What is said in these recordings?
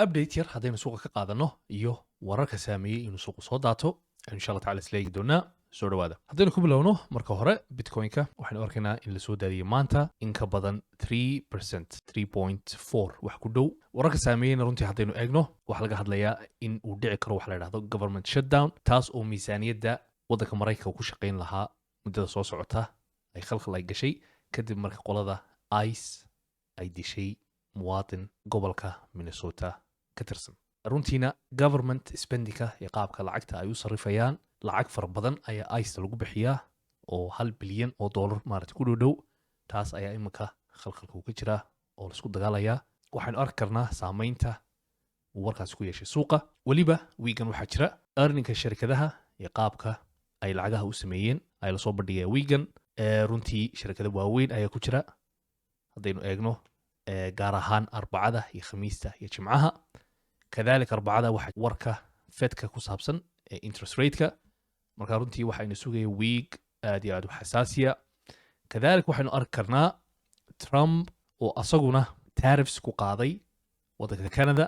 update yar haddaynu suuqa ka qaadano iyo wararka saameeyey inuu suuqu soo daato insha allah tacala isleegi doonaa soo dhawaada haddaynu ku bilowno marka hore bitcoin-ka waxaynu arkaynaa in la soo daadiyey maanta in ka badan 3% 3.4 wax ku dhow wararka saameeyeyna runtii haddaynu eegno waxaa laga hadlayaa in uu dhici karo waxa la idhahdo government shutdown taas oo miisaaniyadda waddanka maraykanka uu ku shaqayn lahaa muddada soo socota ay khalkhal ay gashay kadib marka qolada ice ay dishay muwaadin gobolka minnesota ka tirsan runtiina government spendingka iyo qaabka lacagta ay u sarrifayaan lacag fara badan ayaa iceta lagu bixiyaa oo $1 bilyan maarata ku dhow taas ayaa iminka khalkhalka ka jira oo laisku dagaalayaa waxaynu arki karnaa saamaynta uu warkaasi ku yeeshay suuqa weliba wiigan waxaa jira earninka shirkadaha iyo qaabka ay lacagaha u sameeyeen ay lasoo bandhigaya wiigan runtii shirkada waaweyn ayaa ku jira haddaynu eegno gaar ahaan arbacada iyo khamiista iyo jimcaha kadalika arbacada waxa warka fedka ku saabsan ee interest rate-ka marka runtii waxaynu sugaya wiig aad iyo aad u xasaasiya kadalika waxaynu arki karnaa trump oo asaguna tariffs ku qaaday waddanka canada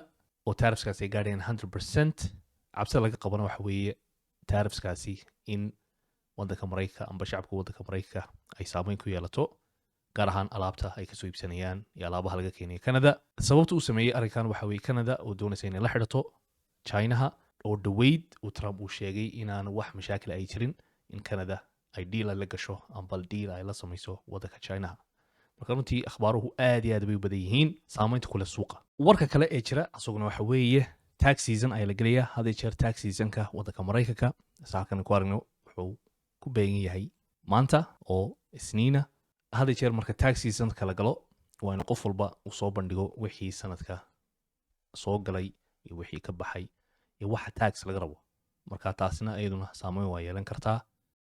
oo tariffskaasi ay gaadhayaan 100% cabsida laga qabana waxa weeye tariffskaasi in waddanka maraykanka amba shacabka waddanka maraykanka ay saameyn ku yeelato gaar ahaan alaabta ay kasoo iibsanayaan iyo alaabaha laga keenaya canada sababta uu sameeyey arrinkan waxa weeye canada oo doonaysa inay la xidhato chinaha oo dhaweyd uu trump uu sheegay inaan wax mashaakil ay jirin in canada ay deal ay la gasho amba deal ay la samayso waddanka chinaha marka runtii akhbaaruhu aad iyo aad bay u badan yihiin saamaynta kule suuqa warka kale ee jira asaguna waxa weeye tax season ayaa la gelayaa hadday jeer tax seasonka waddanka maraykanka saalkan ku aragno wuxuu ku beegan yahay maanta oo isniina hadday jeer marka tax seasonka la galo waa in qof walba uu soo bandhigo wixii sanadka soo galay iyo wixii ka baxay iyo waxa tax laga rabo marka taasina iyaduna saameyn waa yeelan kartaa